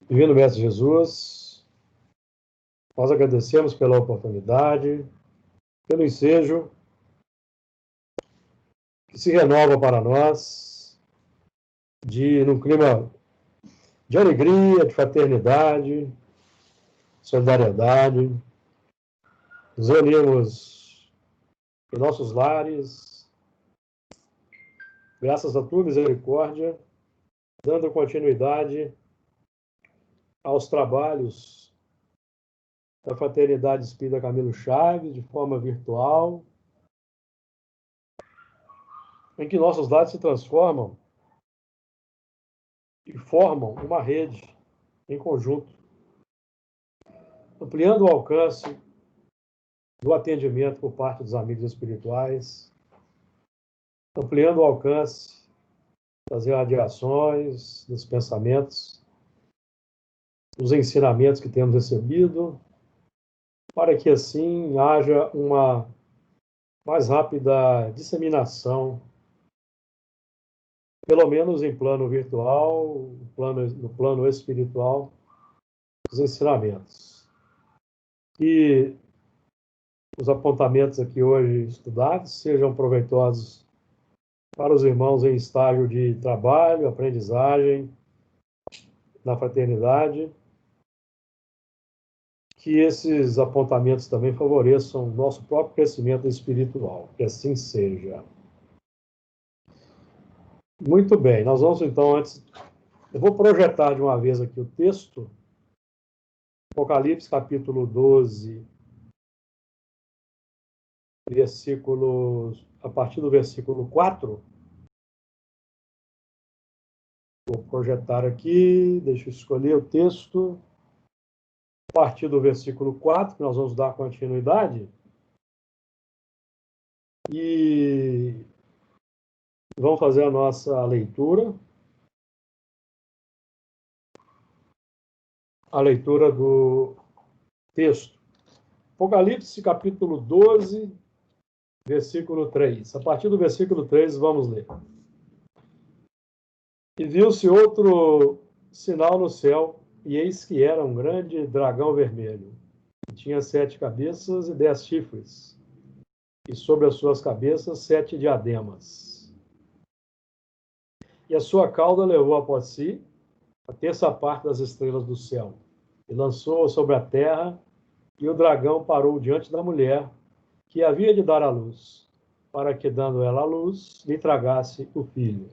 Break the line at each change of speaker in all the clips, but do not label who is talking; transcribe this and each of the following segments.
Divino Mestre Jesus, nós agradecemos pela oportunidade, pelo ensejo que se renova para nós, num clima de alegria, de fraternidade, solidariedade. Nos reunimos em nossos lares, graças à tua misericórdia, dando continuidade aos trabalhos da Fraternidade Espírita Camilo Chaves, de forma virtual, em que nossos lares se transformam e formam uma rede em conjunto, ampliando o alcance do atendimento por parte dos amigos espirituais, ampliando o alcance das radiações, dos pensamentos, dos ensinamentos que temos recebido, para que assim haja uma mais rápida disseminação, pelo menos em plano virtual, no plano espiritual, dos ensinamentos. E os apontamentos aqui hoje estudados sejam proveitosos para os irmãos em estágio de trabalho, aprendizagem, na fraternidade, que esses apontamentos também favoreçam o nosso próprio crescimento espiritual, que assim seja. Muito bem, nós vamos então, eu vou projetar de uma vez aqui o texto, Apocalipse capítulo 12, a partir do versículo 4. Vou projetar aqui, deixa eu escolher o texto. A partir do versículo 4, que nós vamos dar continuidade. E vamos fazer a nossa leitura. A leitura do texto. Apocalipse, capítulo 12, versículo 3. A partir do versículo 3, vamos ler. E viu-se outro sinal no céu, e eis que era um grande dragão vermelho, que tinha 7 cabeças e 10 chifres, e sobre as suas cabeças 7 diademas. E a sua cauda levou após si a terça parte das estrelas do céu, e lançou sobre a terra, e o dragão parou diante da mulher, que havia de dar à luz, para que, dando ela à luz, lhe tragasse o filho.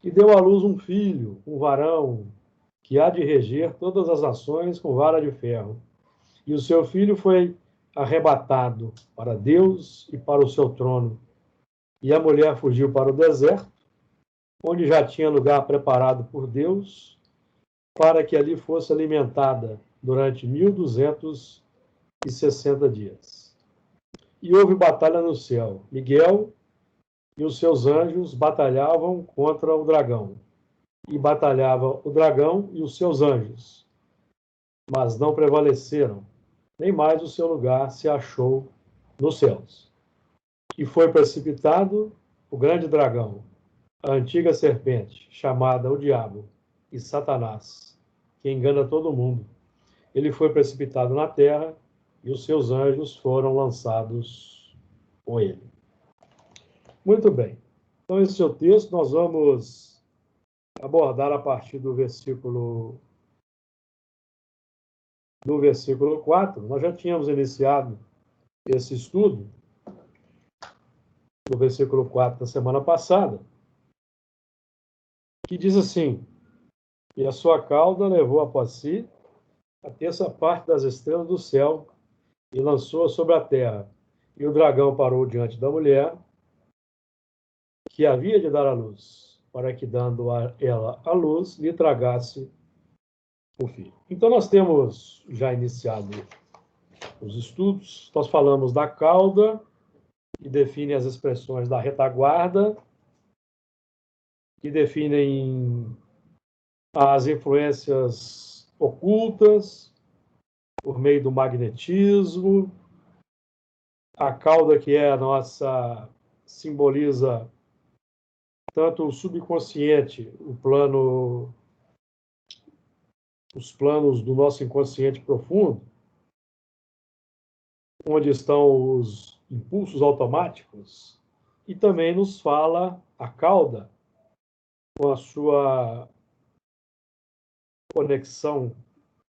E deu à luz um filho, um varão, que há de reger todas as nações com vara de ferro. E o seu filho foi arrebatado para Deus e para o seu trono. E a mulher fugiu para o deserto, onde já tinha lugar preparado por Deus, para que ali fosse alimentada durante 1260 dias. E houve batalha no céu. Miguel e os seus anjos batalhavam contra o dragão. E batalhava o dragão e os seus anjos. Mas não prevaleceram, nem mais o seu lugar se achou nos céus. E foi precipitado o grande dragão, a antiga serpente, chamada o Diabo e Satanás, que engana todo mundo. Ele foi precipitado na terra e os seus anjos foram lançados com ele. Muito bem. Então, esse é o texto. Nós vamos abordar a partir do versículo 4. Nós já tínhamos iniciado esse estudo no versículo 4 da semana passada, que diz assim: e a sua cauda levou após si a terça parte das estrelas do céu e lançou sobre a terra. E o dragão parou diante da mulher, que havia de dar à luz, para que, dando ela à luz, lhe tragasse o filho. Então, nós temos já iniciado os estudos. Nós falamos da cauda, que define as expressões da retaguarda, que definem as influências ocultas por meio do magnetismo. A cauda, que é a nossa, simboliza tanto o subconsciente, o plano os planos do nosso inconsciente profundo, onde estão os impulsos automáticos, e também nos fala a cauda, com a sua conexão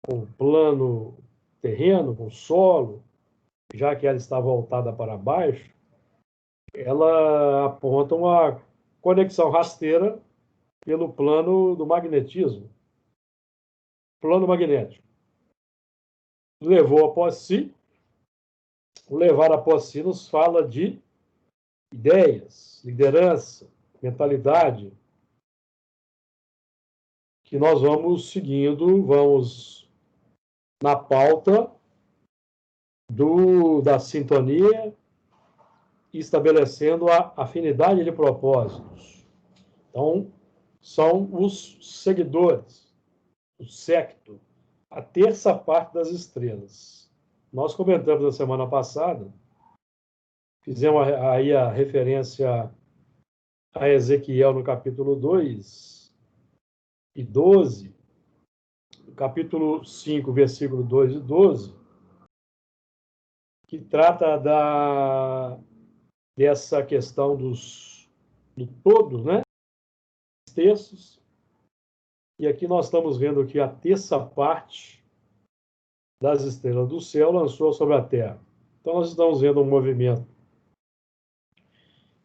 com o plano terreno, com o solo, já que ela está voltada para baixo, ela aponta uma conexão rasteira pelo plano do magnetismo, plano magnético. Levou após si, o levar após si nos fala de ideias, liderança, mentalidade, que nós vamos seguindo, vamos na pauta da sintonia, estabelecendo a afinidade de propósitos. Então, são os seguidores, o séquito, a terça parte das estrelas. Nós comentamos na semana passada, fizemos aí a referência a Ezequiel no capítulo 2 e 12, no capítulo 5, versículo 2 e 12, que trata dessa questão do todo, né? Terços. E aqui nós estamos vendo que a terça parte das estrelas do céu lançou sobre a Terra. Então nós estamos vendo um movimento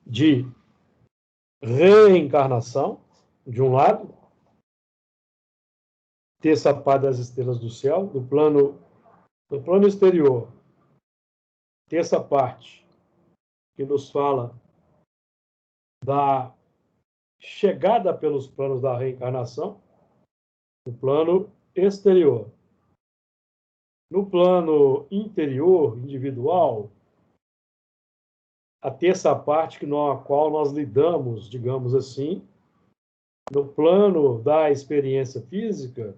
de reencarnação, de um lado, terça parte das estrelas do céu, do plano exterior, terça parte que nos fala da chegada pelos planos da reencarnação, no plano exterior. No plano interior, individual, a terça parte com a qual nós lidamos, digamos assim, no plano da experiência física,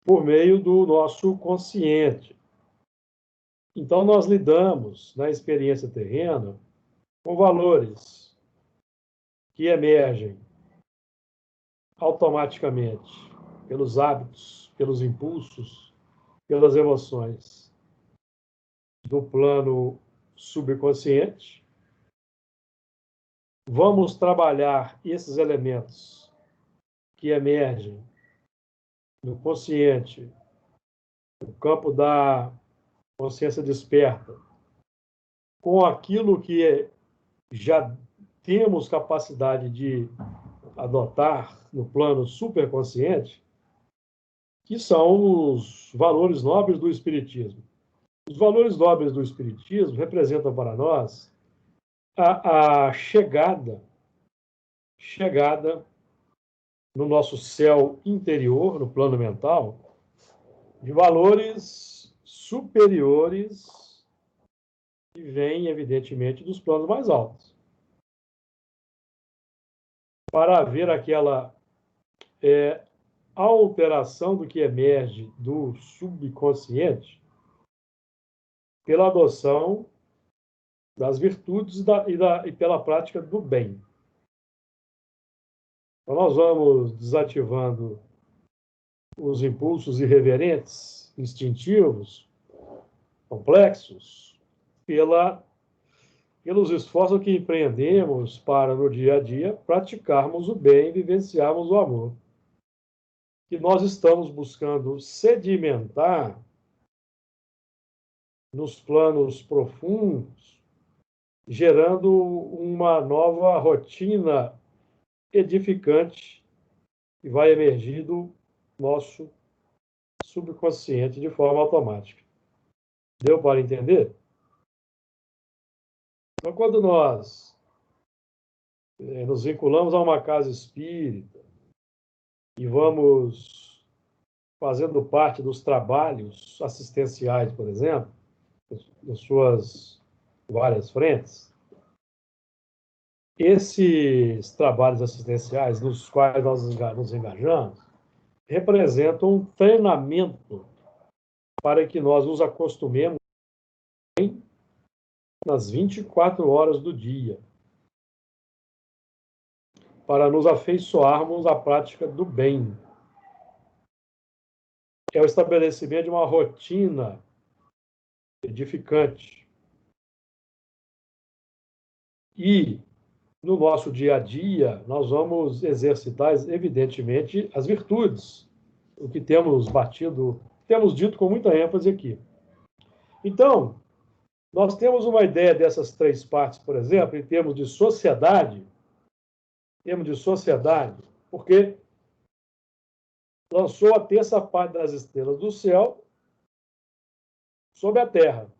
por meio do nosso consciente. Então, nós lidamos na experiência terrena com valores que emergem automaticamente pelos hábitos, pelos impulsos, pelas emoções do plano subconsciente. Vamos trabalhar esses elementos que emergem no consciente, no campo da consciência desperta, com aquilo que já temos capacidade de adotar no plano superconsciente, que são os valores nobres do Espiritismo. Os valores nobres do Espiritismo representam para nós a chegada no nosso céu interior, no plano mental, de valores superiores que vêm, evidentemente, dos planos mais altos. Para haver aquela alteração do que emerge do subconsciente pela adoção das virtudes e pela prática do bem. Então, nós vamos desativando os impulsos irreverentes, instintivos, complexos, pelos esforços que empreendemos para, no dia a dia, praticarmos o bem e vivenciarmos o amor. Que nós estamos buscando sedimentar nos planos profundos, gerando uma nova rotina edificante que vai emergir do nosso subconsciente de forma automática. Deu para entender? Então, quando nós nos vinculamos a uma casa espírita e vamos fazendo parte dos trabalhos assistenciais, por exemplo, nas suas várias frentes, esses trabalhos assistenciais nos quais nós nos engajamos representam um treinamento para que nós nos acostumemos nas 24 horas do dia, para nos afeiçoarmos à prática do bem. é o estabelecimento de uma rotina edificante. E, no nosso dia a dia, nós vamos exercitar, evidentemente, as virtudes, o que temos batido, temos dito com muita ênfase aqui. Então, nós temos uma ideia dessas três partes, por exemplo, em termos de sociedade, porque lançou a terça parte das estrelas do céu sobre a Terra.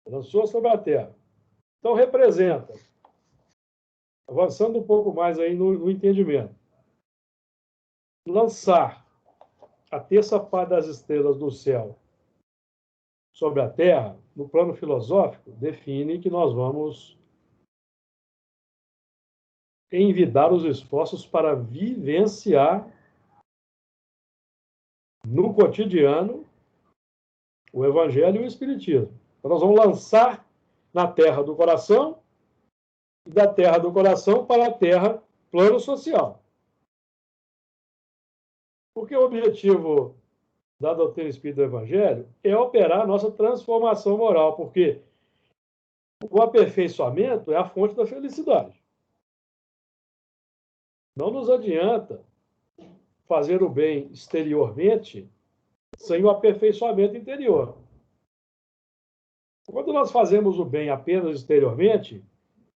Lançou sobre a Terra. Então, representa, avançando um pouco mais aí no entendimento, lançar a terça parte das estrelas do céu sobre a Terra, no plano filosófico, define que nós vamos envidar os esforços para vivenciar no cotidiano o Evangelho e o Espiritismo. Então, nós vamos lançar na terra do coração e da terra do coração para a terra plano social. Porque o objetivo da doutrina espírita do Evangelho é operar a nossa transformação moral, porque o aperfeiçoamento é a fonte da felicidade. Não nos adianta fazer o bem exteriormente sem o aperfeiçoamento interior. Quando nós fazemos o bem apenas exteriormente,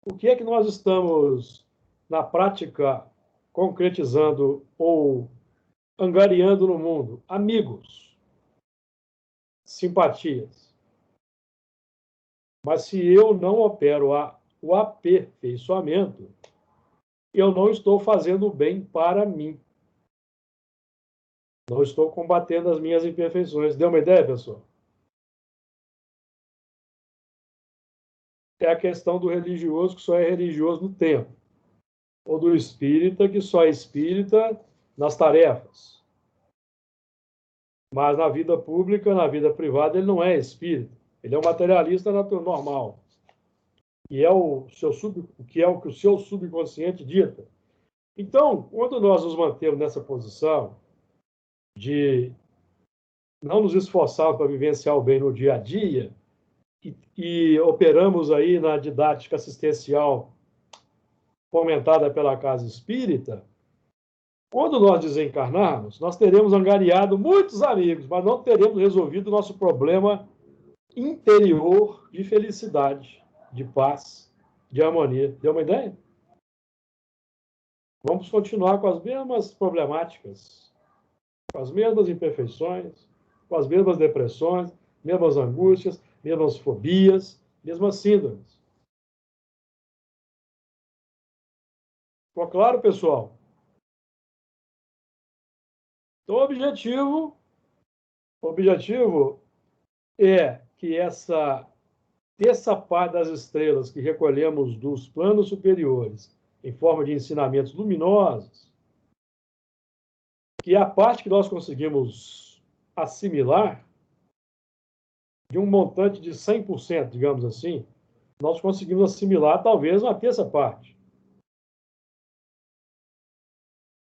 o que é que nós estamos, na prática, concretizando ou angariando no mundo? Amigos, simpatias. Mas se eu não opero o aperfeiçoamento, eu não estou fazendo o bem para mim. Não estou combatendo as minhas imperfeições. Deu uma ideia, pessoal? É a questão do religioso que só é religioso no tempo, ou do espírita que só é espírita nas tarefas. Mas na vida pública, na vida privada, ele não é espírita. Ele é um materialista normal. E é o que é o que o seu subconsciente dita. Então, quando nós nos mantemos nessa posição de não nos esforçar para vivenciar o bem no dia a dia e operamos aí na didática assistencial fomentada pela casa espírita, quando nós desencarnarmos, nós teremos angariado muitos amigos, mas não teremos resolvido o nosso problema interior de felicidade, de paz, de harmonia. Deu uma ideia? Vamos continuar com as mesmas problemáticas, com as mesmas imperfeições, com as mesmas depressões, mesmas angústias, mesmas fobias, mesmas síndromes. Ficou claro, pessoal? Então, o objetivo é que essa parte das estrelas que recolhemos dos planos superiores em forma de ensinamentos luminosos, que é a parte que nós conseguimos assimilar de um montante de 100%, digamos assim, nós conseguimos assimilar talvez uma terça parte.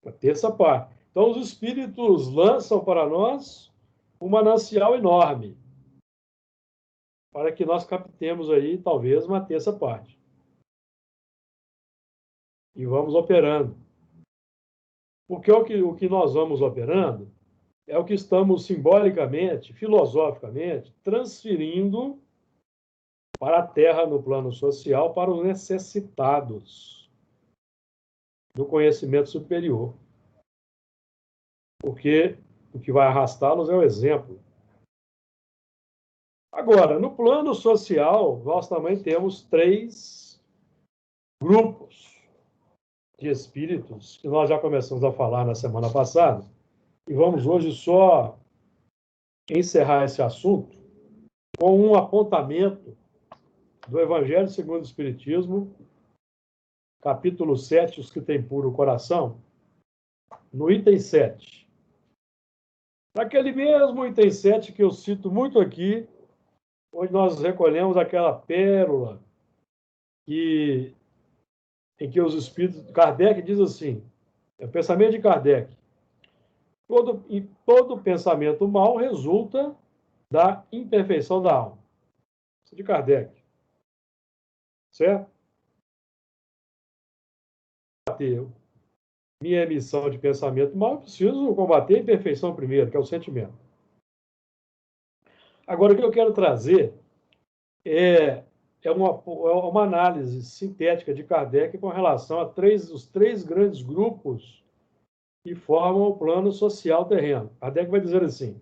Uma terça parte. Então, os espíritos lançam para nós um manancial enorme, para que nós captemos aí talvez uma terça parte. E vamos operando. Porque o que nós vamos operando é o que estamos simbolicamente, filosoficamente, transferindo para a Terra no plano social, para os necessitados do conhecimento superior. Porque o que vai arrastá-los é o exemplo. Agora, no plano social, nós também temos 3 grupos de espíritos, que nós já começamos a falar na semana passada, e vamos hoje só encerrar esse assunto com um apontamento do Evangelho segundo o Espiritismo, capítulo 7, os que têm puro coração, no item 7. Naquele mesmo item 7 que eu cito muito aqui, onde nós recolhemos aquela pérola em que os espíritos... Kardec diz assim, é o pensamento de Kardec: todo pensamento mau resulta da imperfeição da alma. Isso é de Kardec. Certo? Minha emissão de pensamento mau, eu preciso combater a imperfeição primeiro, que é o sentimento. Agora, o que eu quero trazer é uma análise sintética de Kardec com relação a os três grandes grupos que formam o plano social terreno. Kardec vai dizer assim,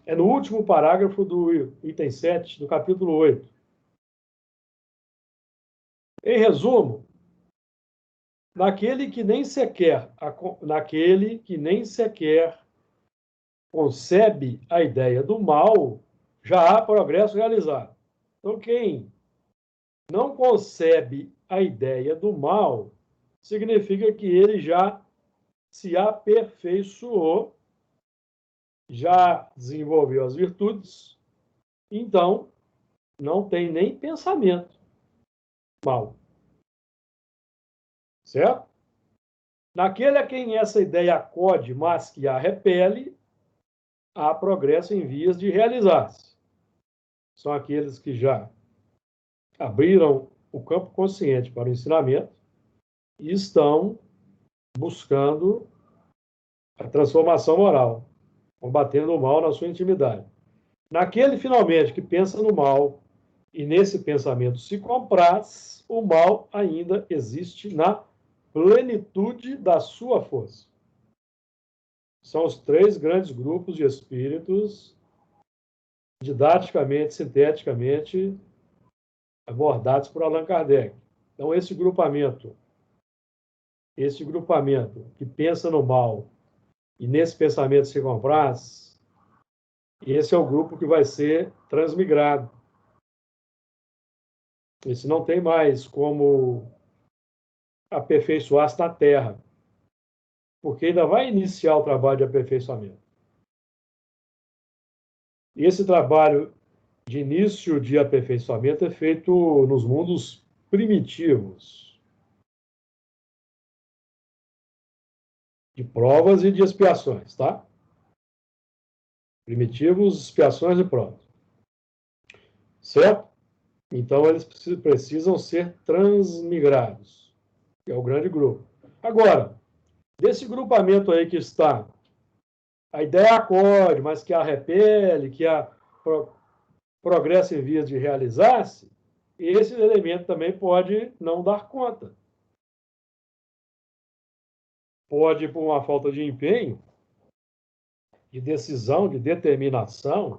é no último parágrafo do item 7, do capítulo 8. Em resumo, naquele que nem sequer concebe a ideia do mal, já há progresso realizado. Então, quem não concebe a ideia do mal, significa que ele já se aperfeiçoou, já desenvolveu as virtudes, então não tem nem pensamento mal. Certo? Naquele a quem essa ideia acode, mas que a repele, há progresso em vias de realizar-se. São aqueles que já abriram o campo consciente para o ensinamento e estão buscando a transformação moral, combatendo o mal na sua intimidade. Naquele, finalmente, que pensa no mal e nesse pensamento se compraz, o mal ainda existe na plenitude da sua força. São os três grandes grupos de espíritos, didaticamente, sinteticamente, abordados por Allan Kardec. Então, esse grupamento que pensa no mal e nesse pensamento se compraz, esse é o grupo que vai ser transmigrado. Esse não tem mais como aperfeiçoar-se na Terra, porque ainda vai iniciar o trabalho de aperfeiçoamento. E esse trabalho de início de aperfeiçoamento é feito nos mundos primitivos, de provas e de expiações, tá? Primitivos, expiações e provas. Certo? Então, eles precisam ser transmigrados, que é o grande grupo. Agora, desse grupamento aí que está, a ideia acorde, mas que a repele, que a progressa em vias de realizar-se, esse elemento também pode não dar conta. Pode, por uma falta de empenho, de decisão, de determinação,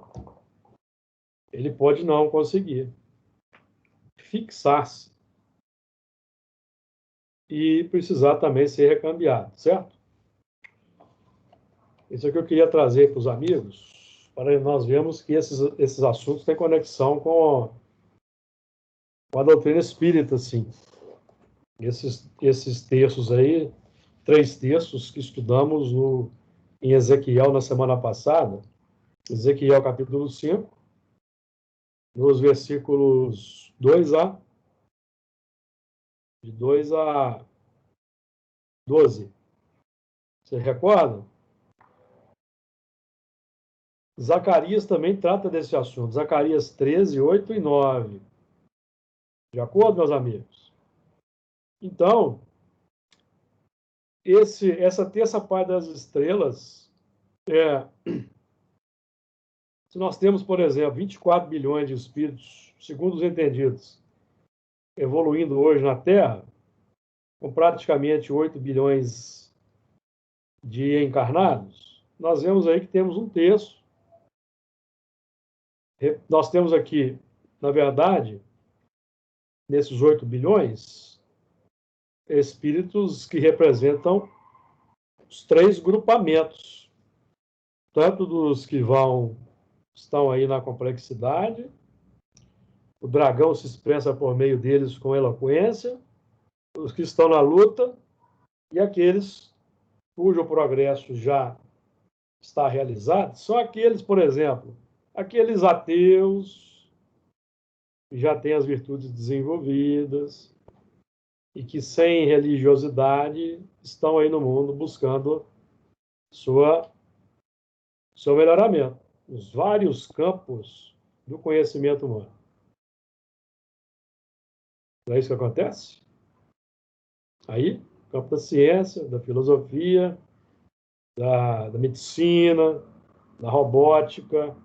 ele pode não conseguir fixar-se e precisar também ser recambiado, certo? Isso é o que eu queria trazer para os amigos, para nós vermos que esses assuntos têm conexão com a doutrina espírita, sim. Esses textos aí, 3 textos que estudamos em Ezequiel na semana passada, Ezequiel capítulo 5, nos versículos de 2 a 12. Você recorda? Zacarias também trata desse assunto. Zacarias 13, 8 e 9. De acordo, meus amigos? Então, essa terça parte das estrelas, se nós temos, por exemplo, 24 bilhões de espíritos, segundo os entendidos, evoluindo hoje na Terra, com praticamente 8 bilhões de encarnados, nós vemos aí que temos um terço. Nós temos aqui, na verdade, nesses 8 bilhões, espíritos que representam os 3 grupamentos, tanto dos que estão aí na complexidade, o dragão se expressa por meio deles com eloquência, os que estão na luta e aqueles cujo progresso já está realizado, são aqueles, por exemplo, aqueles ateus que já têm as virtudes desenvolvidas e que, sem religiosidade, estão aí no mundo buscando sua seu melhoramento nos vários campos do conhecimento humano. Não é isso que acontece? Aí, campo da ciência, da filosofia, da medicina, da robótica,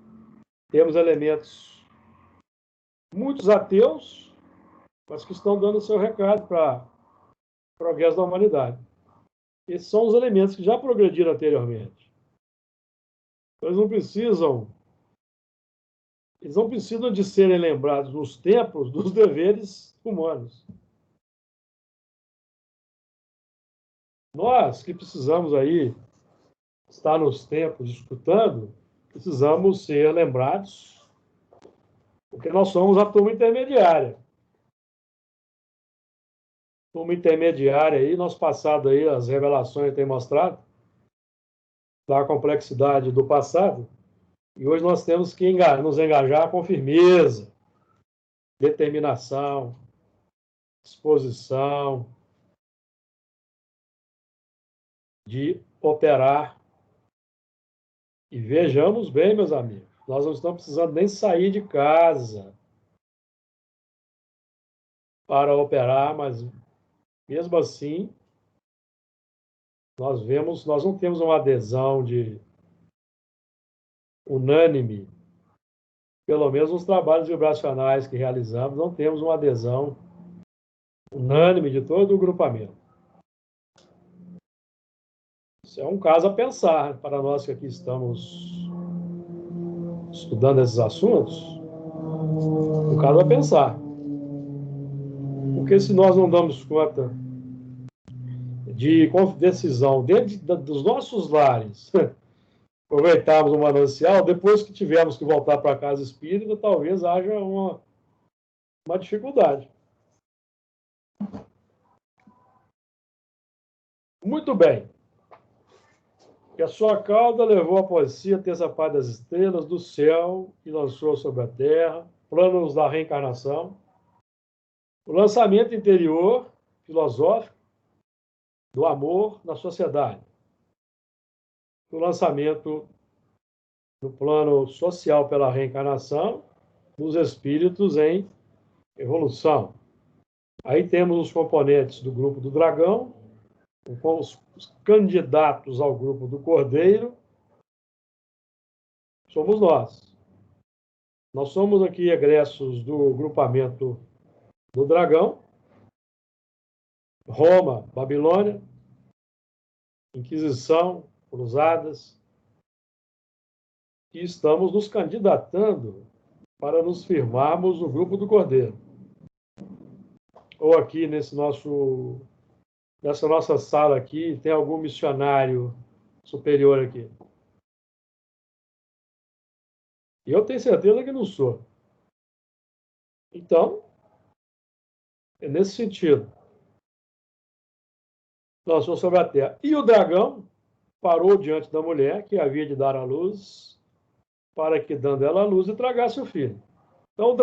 temos elementos, muitos ateus, mas que estão dando o seu recado para o progresso da humanidade. Esses são os elementos que já progrediram anteriormente. Eles não precisam de serem lembrados nos tempos dos deveres humanos. Nós que precisamos aí estar nos tempos escutando, precisamos ser lembrados, porque nós somos a turma intermediária. Turma intermediária aí, nosso passado aí, as revelações têm mostrado da complexidade do passado, e hoje nós temos que nos engajar com firmeza, determinação, disposição de operar. E vejamos bem, meus amigos, nós não estamos precisando nem sair de casa para operar, mas mesmo assim, nós não temos uma adesão unânime, pelo menos nos trabalhos vibracionais que realizamos, não temos uma adesão unânime de todo o grupamento. Isso é um caso a pensar para nós que aqui estamos estudando esses assuntos, um caso a pensar. Porque se nós não damos conta de decisão dentro dos nossos lares, aproveitarmos o manancial, depois que tivermos que voltar para a casa espírita, talvez haja uma dificuldade. Muito bem. Que a sua cauda levou após si a terça parte das estrelas do céu e lançou sobre a terra, planos da reencarnação, o lançamento interior, filosófico, do amor na sociedade, o lançamento no plano social pela reencarnação, dos espíritos em evolução. Aí temos os componentes do grupo do dragão, com os candidatos ao grupo do cordeiro, somos nós. Nós somos aqui egressos do grupamento do dragão, Roma, Babilônia, Inquisição, Cruzadas, e estamos nos candidatando para nos firmarmos no grupo do cordeiro. Ou aqui nessa nossa sala aqui, tem algum missionário superior aqui? E eu tenho certeza que não sou. Então, é nesse sentido. Nós somos sobre a terra. E o dragão parou diante da mulher que havia de dar à luz, para que, dando ela a luz, e tragasse o filho. Então, o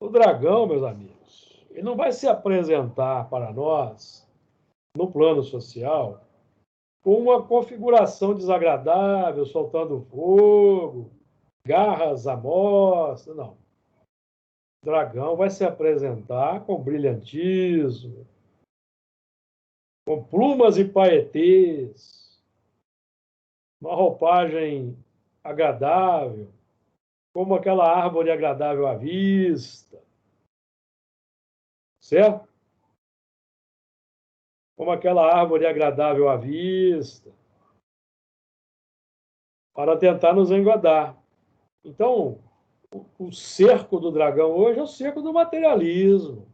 dragão, meus amigos, ele não vai se apresentar para nós, no plano social, com uma configuração desagradável, soltando fogo, garras à mostra, não. O dragão vai se apresentar com brilhantismo, com plumas e paetês, uma roupagem agradável, como aquela árvore agradável à vista, certo? Como aquela árvore agradável à vista, para tentar nos engodar. Então, o cerco do dragão hoje é o cerco do materialismo.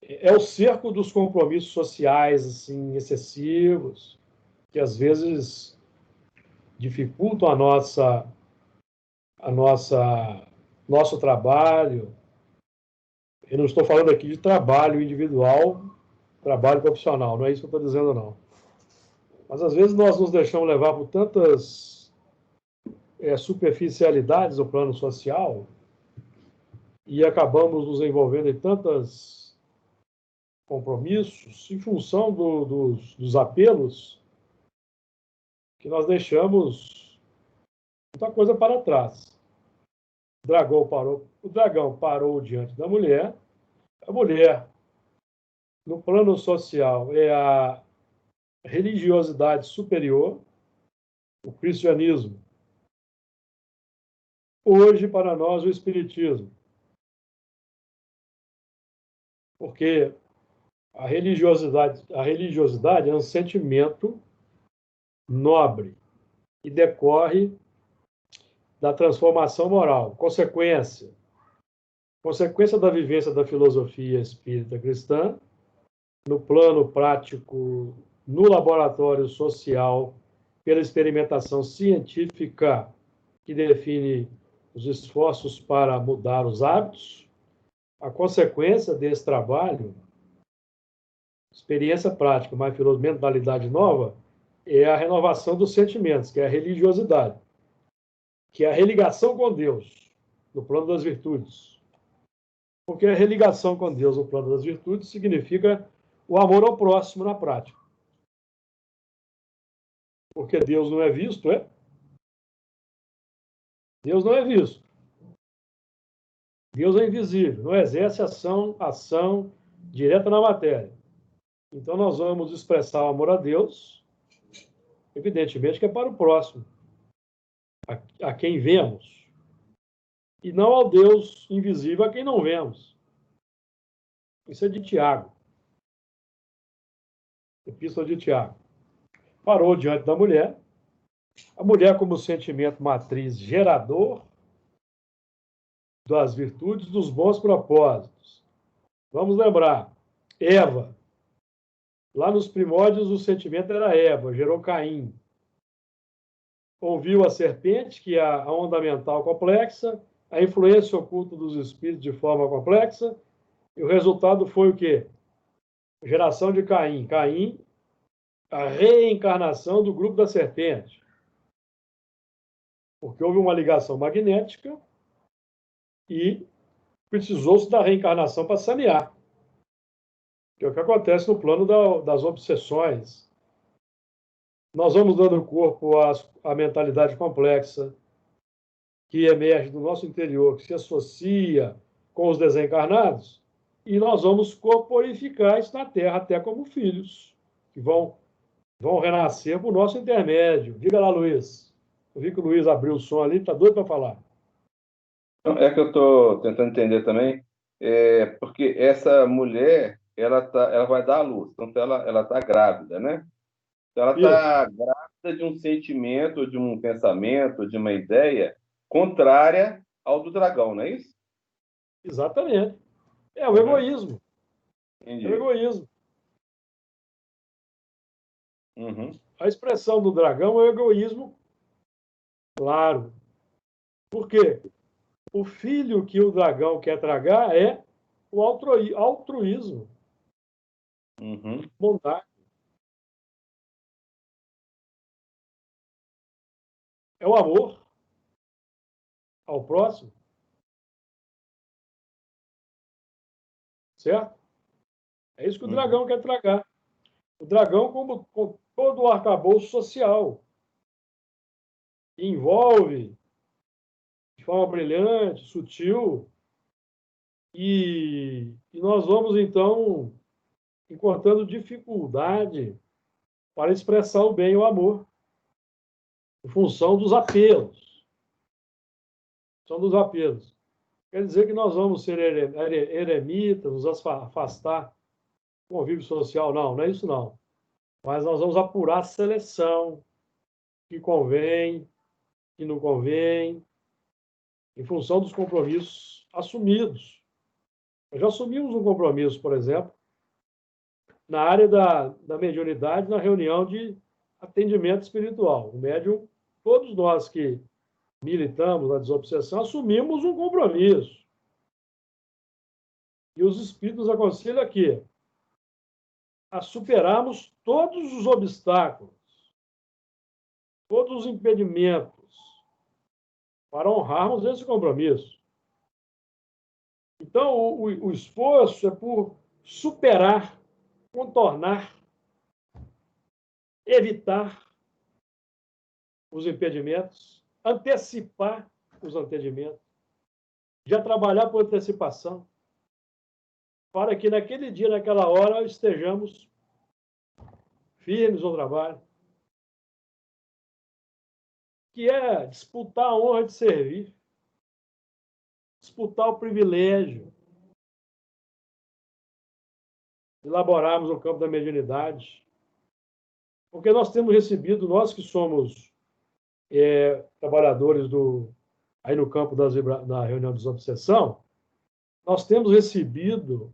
É o cerco dos compromissos sociais assim, excessivos, que às vezes dificultam nosso trabalho. Eu não estou falando aqui de trabalho individual, trabalho profissional, não é isso que eu estou dizendo, não. Mas às vezes nós nos deixamos levar por tantas superficialidades no plano social e acabamos nos envolvendo em tantos compromissos em função dos apelos que nós deixamos muita coisa para trás. O dragão parou diante da mulher. A mulher, no plano social, é a religiosidade superior, o cristianismo. Hoje, para nós, o espiritismo. Porque a religiosidade é um sentimento nobre e decorre da transformação moral. Consequência da vivência da filosofia espírita cristã, no plano prático, no laboratório social, pela experimentação científica que define os esforços para mudar os hábitos, a consequência desse trabalho, experiência prática, mais mentalidade nova, é a renovação dos sentimentos, que é a religiosidade, que é a religação com Deus, no plano das virtudes. Porque a religação com Deus no plano das virtudes significa o amor ao próximo na prática. Porque Deus não é visto, é? Deus não é visto. Deus é invisível, não exerce ação direta na matéria. Então, nós vamos expressar o amor a Deus, evidentemente que é para o próximo, a quem vemos, e não ao Deus invisível a quem não vemos. Isso é de Tiago. Epístola de Tiago. Parou diante da mulher, a mulher como sentimento matriz gerador das virtudes, dos bons propósitos. Vamos lembrar, Eva, lá nos primórdios o sentimento era Eva, gerou Caim. Ouviu a serpente, que é a onda mental complexa, a influência oculta dos espíritos de forma complexa, e o resultado foi o quê? Geração de Caim. Caim, a reencarnação do grupo da serpente. Porque houve uma ligação magnética e precisou-se da reencarnação para sanear. Que é o que acontece no plano das obsessões. Nós vamos dando corpo à mentalidade complexa que emerge do nosso interior, que se associa com os desencarnados, e nós vamos corporificar isso na Terra, até como filhos, que vão renascer por nosso intermédio. Diga lá, Luiz. Eu vi que o Luiz abriu o som ali, está doido para falar.
É que eu estou tentando entender também, porque essa mulher, ela vai dar à luz, então ela está grávida, né? Então ela está grávida de um sentimento, de um pensamento, de uma ideia contrária ao do dragão, não é isso?
Exatamente. É o egoísmo.
Entendi.
É o egoísmo.
Uhum.
A expressão do dragão é o egoísmo, claro. Por quê? O filho que o dragão quer tragar é o altruísmo,
Uhum.
bondade. É o amor ao próximo. Certo? É isso que o dragão quer tragar. O dragão, como com todo o arcabouço social, que envolve de forma brilhante, sutil, e nós vamos, então, encontrando dificuldade para expressar o bem e o amor, em função dos apelos. São dos apelos. Quer dizer que nós vamos ser eremitas, nos afastar do convívio social? Não, não é isso não. Mas nós vamos apurar a seleção, que convém, que não convém, em função dos compromissos assumidos. Nós já assumimos um compromisso, por exemplo, na área da mediunidade, na reunião de atendimento espiritual. O médium, todos nós que militamos na desobsessão, assumimos um compromisso. E os espíritos aconselham aqui a superarmos todos os obstáculos, todos os impedimentos, para honrarmos esse compromisso. Então, o esforço é por superar, contornar, evitar os impedimentos, antecipar os impedimentos, já trabalhar por antecipação, para que naquele dia, naquela hora, estejamos firmes no trabalho, que é disputar a honra de servir, disputar o privilégio de elaborarmos o campo da mediunidade, porque nós temos recebido, nós que somos trabalhadores aí no campo da reunião de desobsessão, nós temos recebido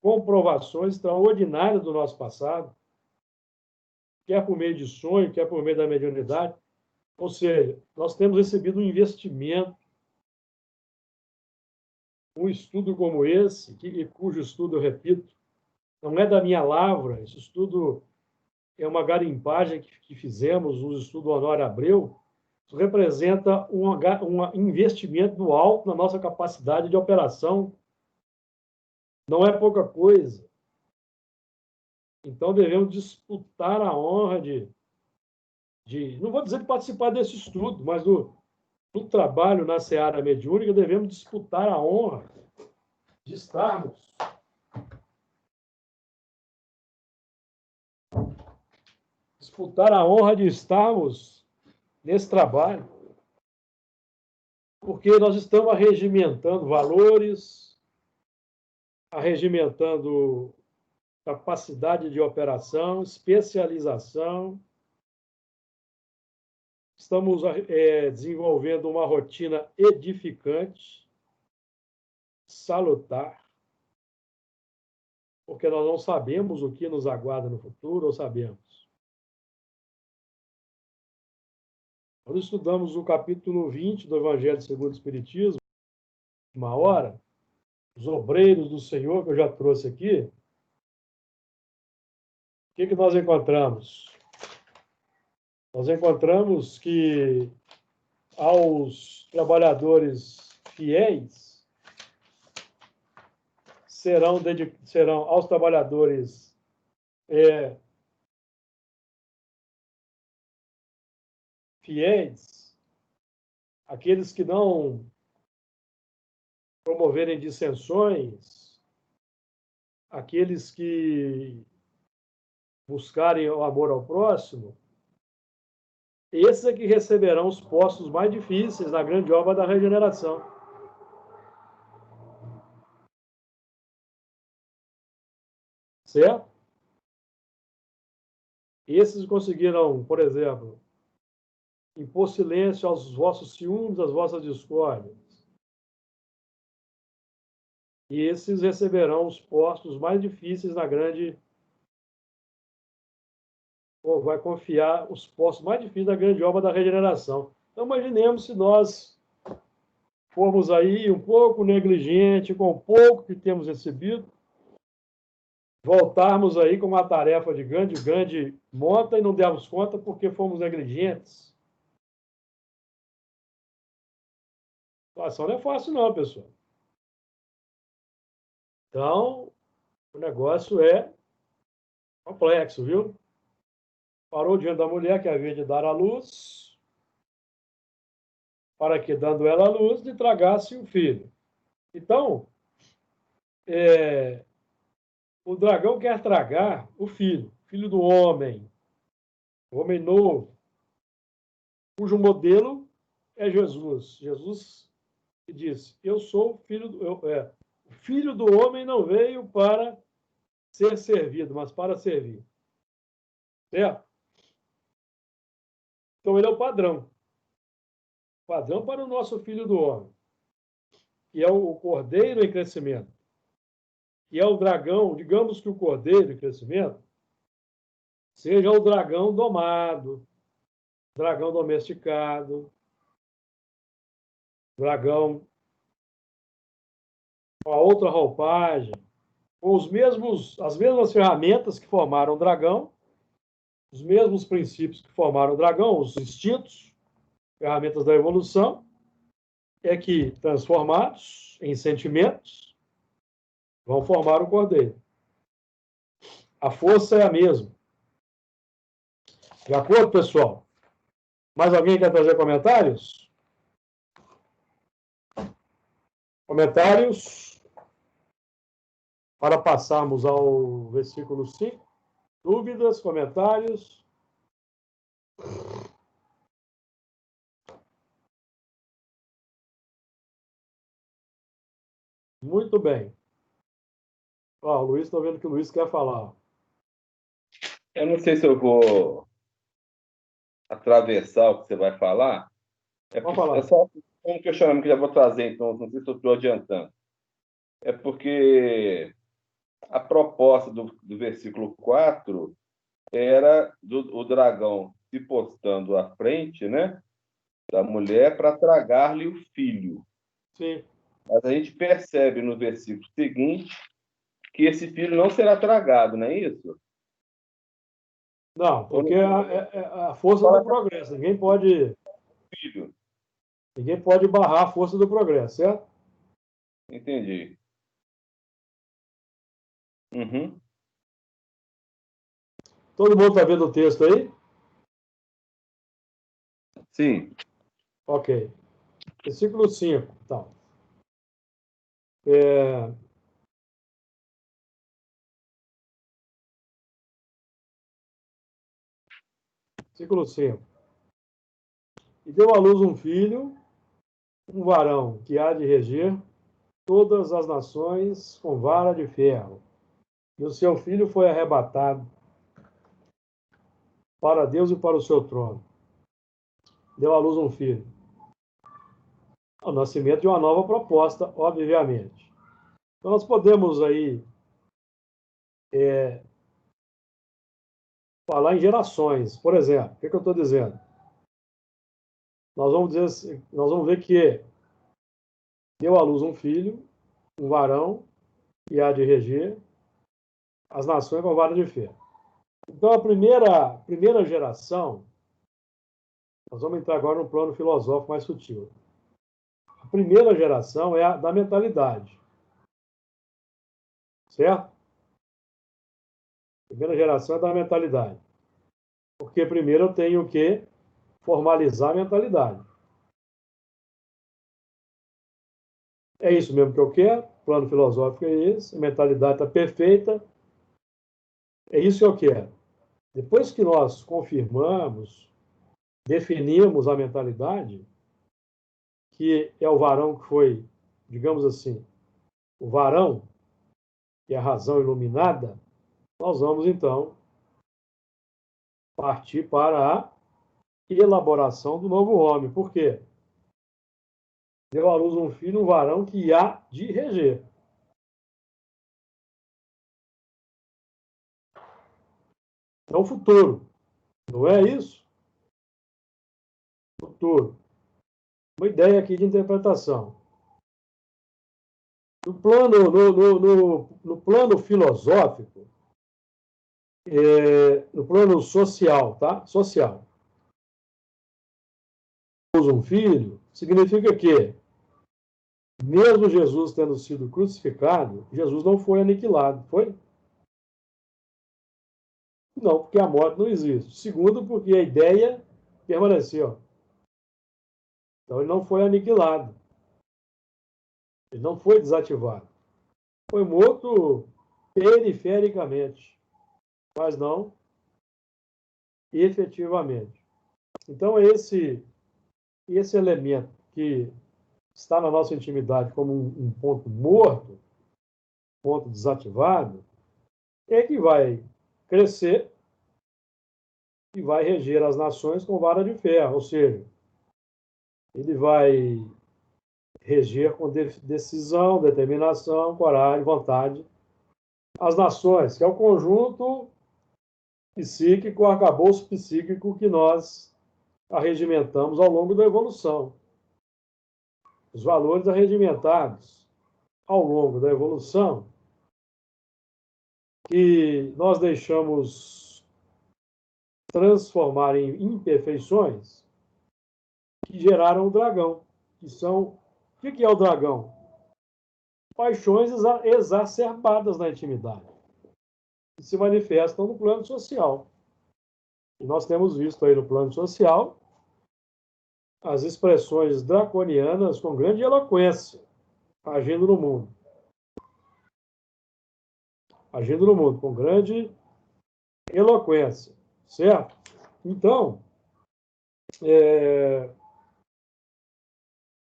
comprovações extraordinárias do nosso passado, quer por meio de sonho, quer por meio da mediunidade. Ou seja, nós temos recebido um investimento, um estudo como esse, cujo estudo, eu repito, não é da minha lavra, esse estudo é uma garimpagem que fizemos, o estudo Honório Abreu. Isso representa um investimento alto na nossa capacidade de operação. Não é pouca coisa. Então, devemos disputar a honra não vou dizer de participar desse estudo, mas do trabalho na seara mediúnica, devemos disputar a honra de estarmos nesse trabalho, porque nós estamos arregimentando valores, arregimentando capacidade de operação, especialização. Estamos desenvolvendo uma rotina edificante, salutar, porque nós não sabemos o que nos aguarda no futuro, ou sabemos? Nós estudamos o capítulo 20 do Evangelho segundo o Espiritismo, uma hora, os obreiros do Senhor, que eu já trouxe aqui. O que nós encontramos? Nós encontramos que aos trabalhadores fiéis serão aos trabalhadores fiéis, aqueles que não promoverem dissensões, aqueles que buscarem o amor ao próximo, esses é que receberão os postos mais difíceis na grande obra da regeneração. Certo? Esses conseguiram, por exemplo, impor silêncio aos vossos ciúmes, às vossas discórdias. E esses receberão os postos mais difíceis na grande... Ou vai confiar os postos mais difíceis da grande obra da regeneração. Então, imaginemos se nós formos aí um pouco negligente com o pouco que temos recebido, voltarmos aí com uma tarefa de grande monta e não demos conta porque fomos negligentes. A situação não é fácil não, pessoal. Então, o negócio é complexo, viu? Parou diante da mulher que havia de dar à luz, para que, dando ela à luz, lhe tragasse o filho. Então, o dragão quer tragar o filho do homem, o homem novo, cujo modelo é Jesus. Jesus disse, eu sou o filho do homem não veio para ser servido, mas para servir. Certo? Então, ele é o padrão. Padrão para o nosso filho do homem, que é o cordeiro em crescimento. E é o dragão, digamos que o cordeiro em crescimento seja o dragão domado, dragão domesticado, dragão com a outra roupagem, com as mesmas ferramentas que formaram o dragão, os mesmos princípios que formaram o dragão, os instintos, ferramentas da evolução, é que, transformados em sentimentos, vão formar o cordeiro. A força é a mesma. De acordo, pessoal? Mais alguém quer trazer comentários? Comentários para passarmos ao versículo 5? Dúvidas, comentários? Muito bem. Ó, o Luiz, estou vendo que o Luiz quer falar.
Eu não sei se eu vou atravessar o que você vai falar.
Pode falar.
É só um questionamento que já vou trazer, então, não sei se eu estou adiantando. É porque a proposta do versículo 4 era o dragão se postando à frente, né, da mulher para tragar-lhe o filho.
Sim.
Mas a gente percebe no versículo seguinte que esse filho não será tragado, não é isso?
Não, porque é a força do progresso. Ninguém pode barrar a força do progresso, certo?
Entendi. Uhum.
Todo mundo está vendo o texto aí?
Sim.
Ok. Versículo 5. Então. É... Versículo 5. E deu à luz um filho, um varão, que há de reger todas as nações com vara de ferro. E o seu filho foi arrebatado para Deus e para o seu trono. Deu à luz um filho. O nascimento de uma nova proposta, obviamente. Então, nós podemos aí falar em gerações. Por exemplo, o que eu estou dizendo? Nós vamos dizer assim, nós vamos ver que deu à luz um filho, um varão, que há de reger as nações com vara de ferro. Então, a primeira geração, nós vamos entrar agora no plano filosófico mais sutil. A primeira geração é a da mentalidade. Certo? A primeira geração é da mentalidade. Porque primeiro eu tenho que formalizar a mentalidade. É isso mesmo que eu quero, o plano filosófico é esse, a mentalidade está perfeita, é isso que eu quero. Depois que nós confirmamos, definimos a mentalidade, que é o varão que foi, digamos assim, o varão, que é a razão iluminada, nós vamos então partir para a elaboração do novo homem. Por quê? Deu à luz um filho, um varão que há de reger. É o futuro, não é isso? Futuro. Uma ideia aqui de interpretação. No plano filosófico, no plano social, tá? Social. Um filho significa que, mesmo Jesus tendo sido crucificado, Jesus não foi aniquilado, foi? Não, porque a morte não existe. Segundo, porque a ideia permaneceu. Então, ele não foi aniquilado. Ele não foi desativado. Foi morto perifericamente, mas não efetivamente. Então, esse elemento que está na nossa intimidade como um ponto morto, ponto desativado, é que vai crescer e vai reger as nações com vara de ferro, ou seja, ele vai reger com decisão, determinação, coragem, vontade as nações, que é o conjunto psíquico, o arcabouço psíquico que nós arregimentamos ao longo da evolução. Os valores arregimentados ao longo da evolução que nós deixamos transformar em imperfeições que geraram o dragão, que são... O que é o dragão? Paixões exacerbadas na intimidade, que se manifestam no plano social. E nós temos visto aí no plano social as expressões draconianas com grande eloquência, agindo no mundo. Agindo no mundo, com grande eloquência, certo? Então,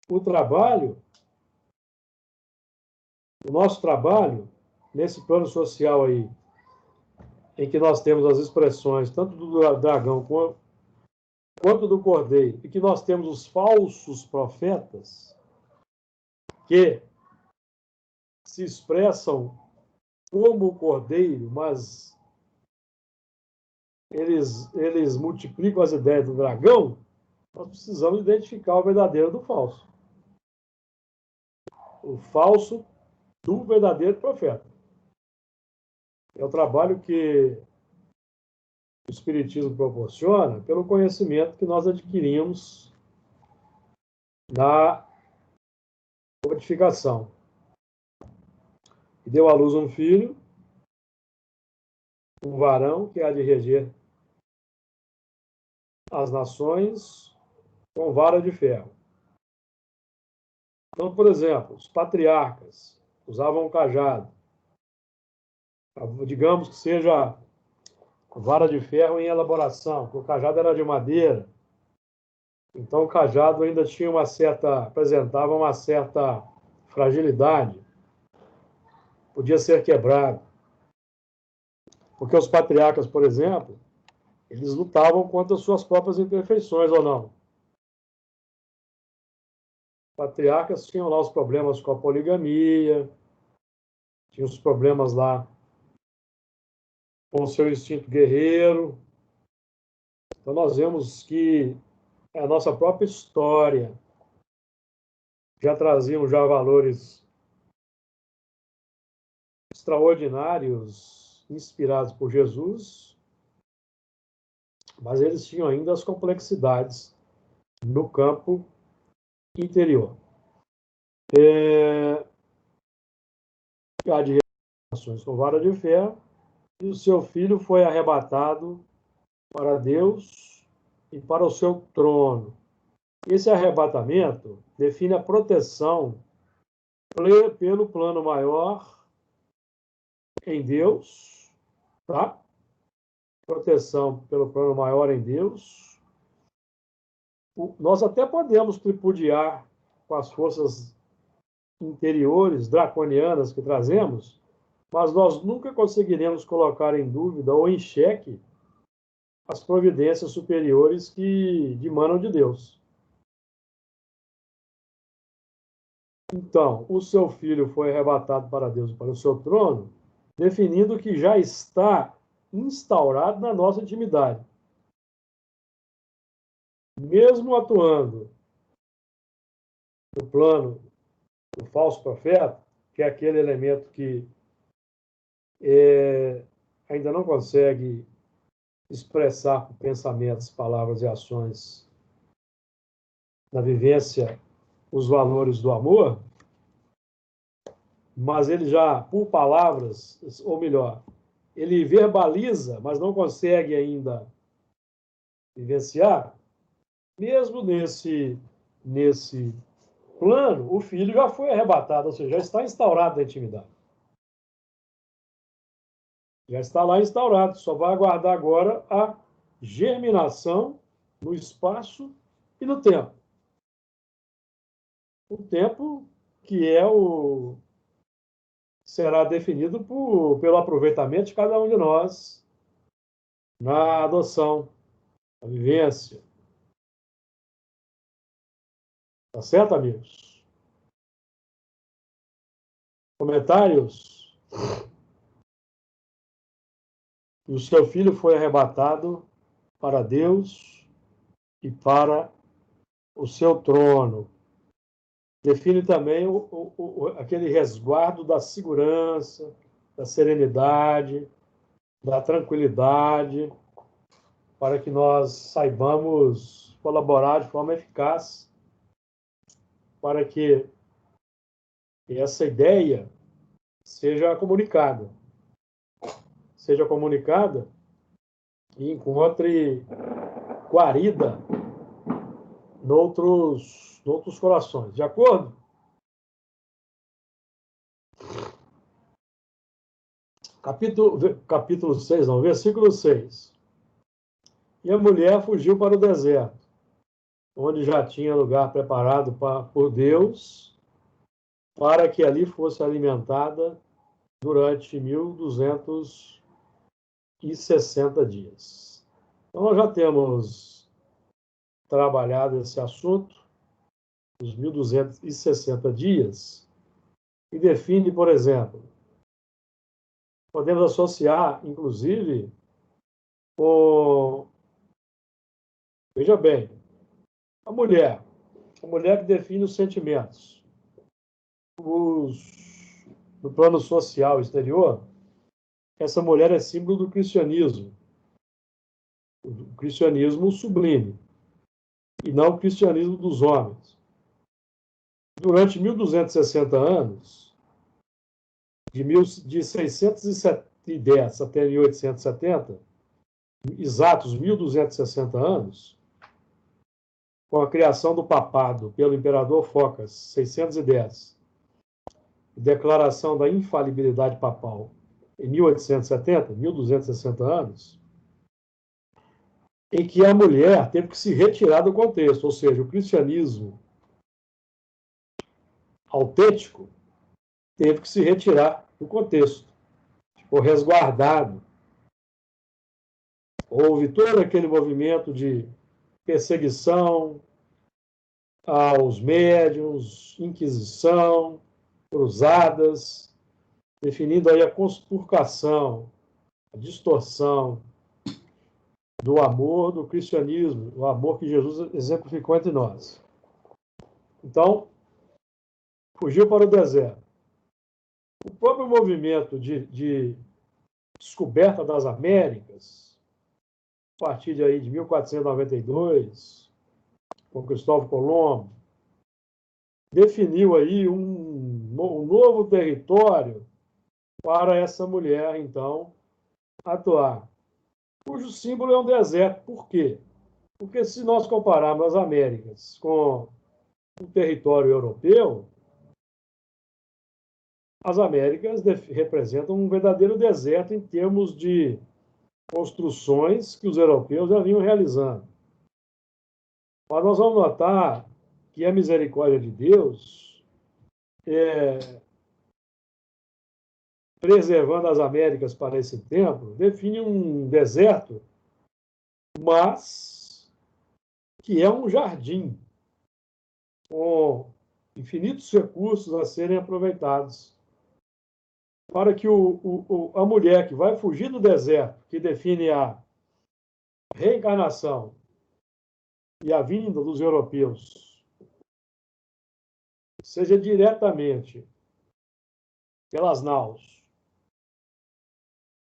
o nosso trabalho, nesse plano social aí, em que nós temos as expressões tanto do dragão quanto do cordeiro, e que nós temos os falsos profetas, que se expressam como o cordeiro, mas eles multiplicam as ideias do dragão, nós precisamos identificar o verdadeiro do falso. O falso do verdadeiro profeta. É o trabalho que o Espiritismo proporciona pelo conhecimento que nós adquirimos na codificação. E deu à luz um filho, um varão que há de reger as nações com vara de ferro. Então, por exemplo, os patriarcas usavam um cajado. Digamos que seja vara de ferro em elaboração, porque o cajado era de madeira. Então, o cajado ainda tinha apresentava uma certa fragilidade. Podia ser quebrado. Porque os patriarcas, por exemplo, eles lutavam contra as suas próprias imperfeições, ou não? Os patriarcas tinham lá os problemas com a poligamia, tinham os problemas lá com o seu instinto guerreiro. Então, nós vemos que a nossa própria história já traziam já valores extraordinários, inspirados por Jesus, mas eles tinham ainda as complexidades no campo interior. Há de relações com vara de ferro, e o seu filho foi arrebatado para Deus e para o seu trono. Esse arrebatamento define a proteção pelo plano maior em Deus, tá? Proteção pelo plano maior em Deus. Nós até podemos tripudiar com as forças interiores draconianas que trazemos, mas nós nunca conseguiremos colocar em dúvida ou em xeque as providências superiores que dimanam de Deus. Então, o seu filho foi arrebatado para Deus e para o seu trono, definindo que já está instaurado na nossa intimidade. Mesmo atuando no plano do falso profeta, que é aquele elemento que ainda não consegue expressar com pensamentos, palavras e ações na vivência os valores do amor, mas ele já, por palavras, ou melhor, ele verbaliza, mas não consegue ainda vivenciar, mesmo nesse plano, o filho já foi arrebatado, ou seja, já está instaurado na intimidade. Já está lá instaurado, só vai aguardar agora a germinação no espaço e no tempo. O tempo que será definido pelo aproveitamento de cada um de nós na adoção, na vivência. Tá certo, amigos? Comentários? E o seu filho foi arrebatado para Deus e para o seu trono. Define também aquele resguardo da segurança, da serenidade, da tranquilidade, para que nós saibamos colaborar de forma eficaz para que essa ideia seja comunicada. Seja comunicada e encontre guarida noutros corações. De acordo? Capítulo 6, não, versículo 6. E a mulher fugiu para o deserto, onde já tinha lugar preparado por Deus, para que ali fosse alimentada durante 1260 dias. Então, nós já temos trabalhado esse assunto, os 1260 dias, e define, por exemplo, podemos associar, inclusive, com... Veja bem, a mulher que define os sentimentos. No plano social exterior, essa mulher é símbolo do cristianismo. O cristianismo sublime, e não o cristianismo dos homens. Durante 1260 anos, de 610 até 1870, exatos 1260 anos, com a criação do papado pelo imperador Focas, 610, e declaração da infalibilidade papal em 1870, 1260 anos, em que a mulher teve que se retirar do contexto, ou seja, o cristianismo autêntico teve que se retirar do contexto, ficou resguardado. Houve todo aquele movimento de perseguição aos médiuns, inquisição, cruzadas, definindo aí a conspurcação, a distorção do amor do cristianismo, o amor que Jesus exemplificou entre nós. Então, fugiu para o deserto. O próprio movimento de descoberta das Américas, a partir de aí de 1492, com Cristóvão Colombo, definiu aí um novo território para essa mulher, então, atuar, cujo símbolo é um deserto. Por quê? Porque se nós compararmos as Américas com o território europeu, as Américas representam um verdadeiro deserto em termos de construções que os europeus já vinham realizando. Mas nós vamos notar que a misericórdia de Deus, preservando as Américas para esse tempo, define um deserto, mas que é um jardim com infinitos recursos a serem aproveitados, para que a mulher que vai fugir do deserto, que define a reencarnação e a vinda dos europeus, seja diretamente pelas naus,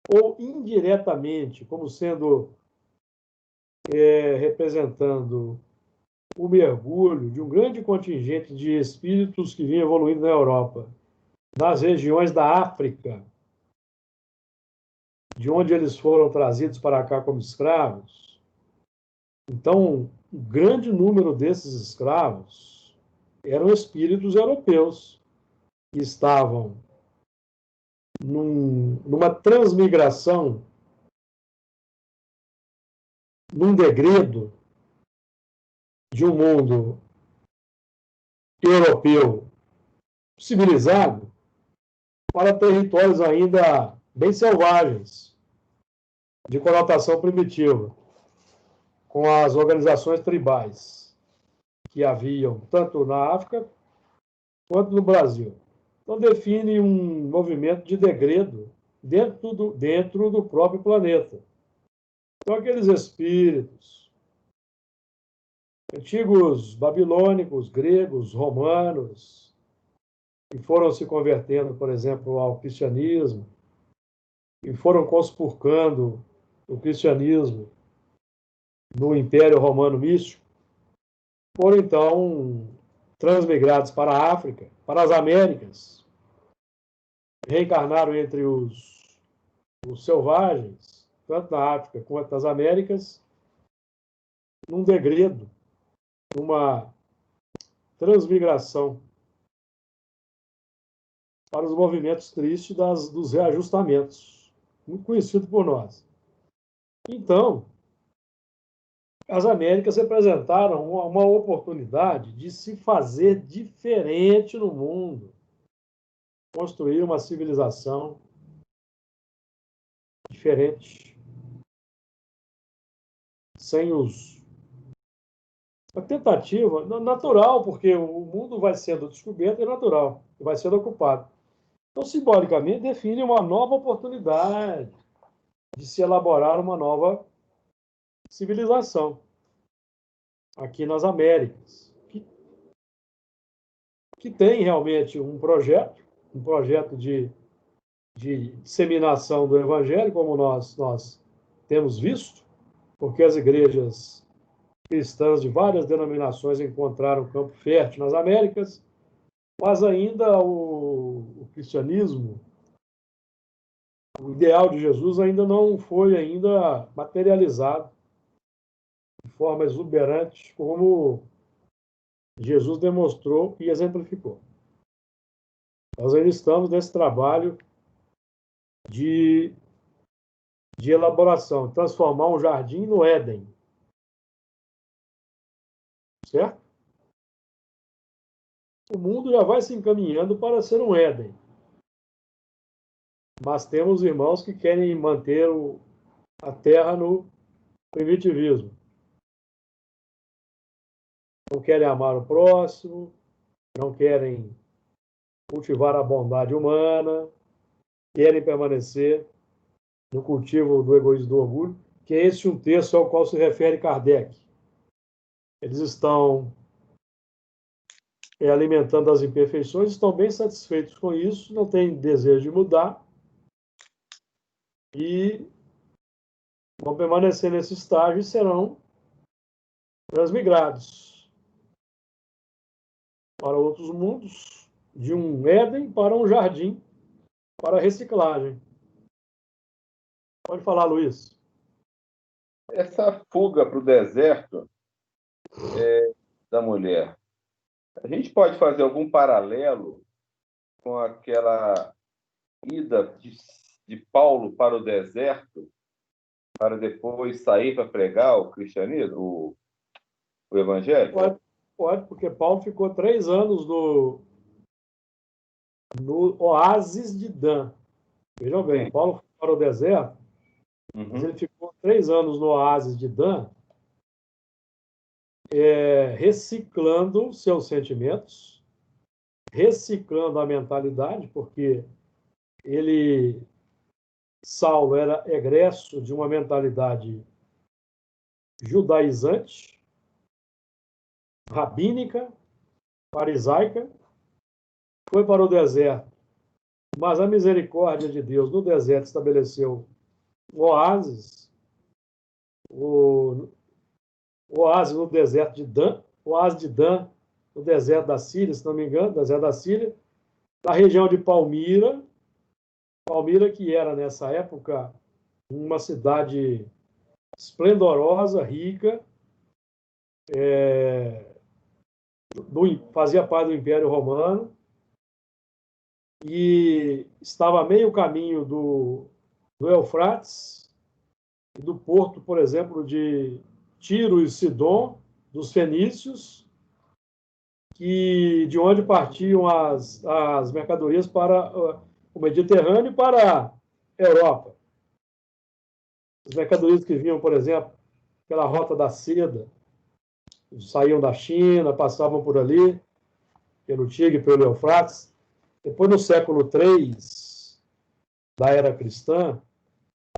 ou indiretamente, como sendo representando o mergulho de um grande contingente de espíritos que vinha evoluindo na Europa, nas regiões da África, de onde eles foram trazidos para cá como escravos. Então, um grande número desses escravos eram espíritos europeus que estavam numa transmigração, num degredo de um mundo europeu civilizado para territórios ainda bem selvagens, de conotação primitiva, com as organizações tribais que haviam tanto na África quanto no Brasil. Então, define um movimento de degredo dentro do próprio planeta. Então, aqueles espíritos antigos babilônicos, gregos, romanos, que foram se convertendo, por exemplo, ao cristianismo, e foram conspurcando o cristianismo no Império Romano Místico, foram então transmigrados para a África, para as Américas, reencarnaram entre os selvagens, tanto na África quanto nas Américas, num degredo uma transmigração para os movimentos tristes dos reajustamentos, muito conhecido por nós. Então, as Américas representaram uma oportunidade de se fazer diferente no mundo, construir uma civilização diferente, sem a tentativa natural, porque o mundo vai sendo descoberto, é natural, vai sendo ocupado. Então, simbolicamente, define uma nova oportunidade de se elaborar uma nova civilização aqui nas Américas, que tem realmente um projeto de disseminação do Evangelho, como nós temos visto, porque as igrejas cristãs de várias denominações encontraram campo fértil nas Américas, mas ainda o cristianismo, o ideal de Jesus ainda não foi ainda materializado de forma exuberante como Jesus demonstrou e exemplificou. Nós ainda estamos nesse trabalho de elaboração, transformar um jardim no Éden. Certo? O mundo já vai se encaminhando para ser um Éden. Mas temos irmãos que querem manter a terra no primitivismo. Não querem amar o próximo, não querem cultivar a bondade humana, querem permanecer no cultivo do egoísmo e do orgulho, que é esse um texto ao qual se refere Kardec. Eles estão alimentando as imperfeições, estão bem satisfeitos com isso, não têm desejo de mudar e vão permanecer nesse estágio e serão transmigrados para outros mundos, de um Éden para um jardim, para reciclagem. Pode falar, Luiz.
Essa fuga para o deserto da mulher, a gente pode fazer algum paralelo com aquela ida de Paulo para o deserto, para depois sair para pregar o cristianismo, o evangelho?
Pode, porque Paulo ficou 3 anos no oásis de Dan. Vejam bem,
Sim.
Paulo foi para o deserto, mas ele ficou 3 anos no oásis de Dan, reciclando seus sentimentos, reciclando a mentalidade, porque Saulo era egresso de uma mentalidade judaizante, rabínica, farisaica, foi para o deserto, mas a misericórdia de Deus no deserto estabeleceu um oásis, o oásis no deserto de Dan, o oásis de Dan no deserto da Síria, se não me engano, deserto da Síria, na região de Palmira, que era nessa época uma cidade esplendorosa, rica, fazia parte do Império Romano e estava a meio caminho do Eufrates e do porto, por exemplo, de Tiro e Sidom, dos fenícios, de onde partiam as mercadorias para o Mediterrâneo e para a Europa. As mercadorias que vinham, por exemplo, pela Rota da Seda, saíam da China, passavam por ali, pelo Tigre, pelo Eufrates. Depois, no século III da era cristã,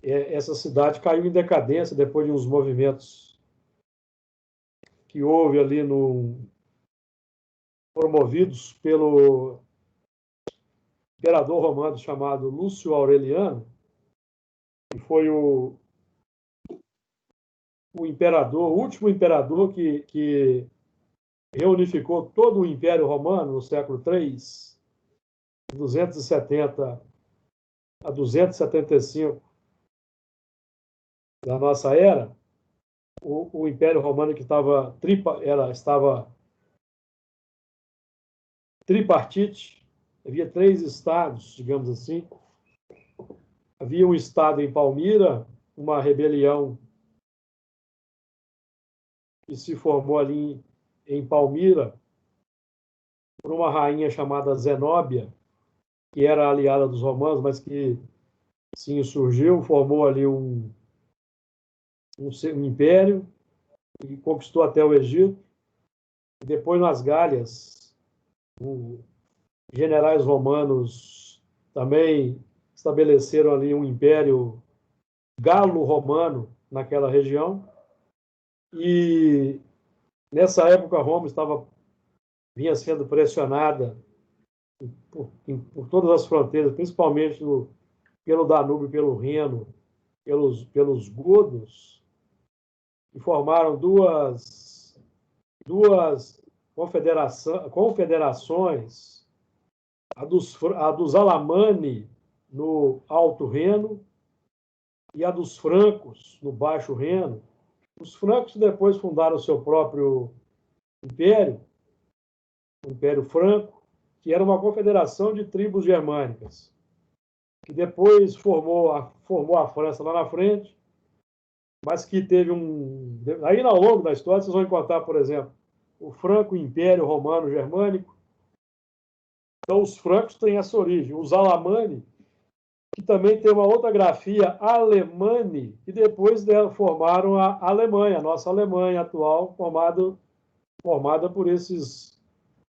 essa cidade caiu em decadência depois de uns movimentos que houve ali promovidos pelo imperador romano chamado Lúcio Aureliano, que foi o último imperador que reunificou todo o Império Romano no século III, de 270 a 275 da nossa era. o Império Romano que estava tripartite, havia 3 estados, digamos assim. Havia um estado em Palmira, uma rebelião que se formou ali em Palmira por uma rainha chamada Zenóbia, que era aliada dos romanos, mas que se insurgiu, formou ali um império e conquistou até o Egito. E depois, nas Gálias, generais romanos também estabeleceram ali um império galo-romano naquela região. E nessa época, Roma vinha sendo pressionada por todas as fronteiras, principalmente pelo Danúbio, pelo Reno, pelos godos, e formaram duas confederações, a dos Alamani, no Alto Reno, e a dos francos, no Baixo Reno. Os francos depois fundaram o seu próprio império, o Império Franco, que era uma confederação de tribos germânicas, que depois formou a França lá na frente, mas que teve um... Aí, ao longo da história, vocês vão encontrar, por exemplo, o Franco Império Romano Germânico. Então, os francos têm essa origem. Os Alamani, que também tem uma outra grafia, Alemani, que depois formaram a Alemanha, a nossa Alemanha atual, formada por esses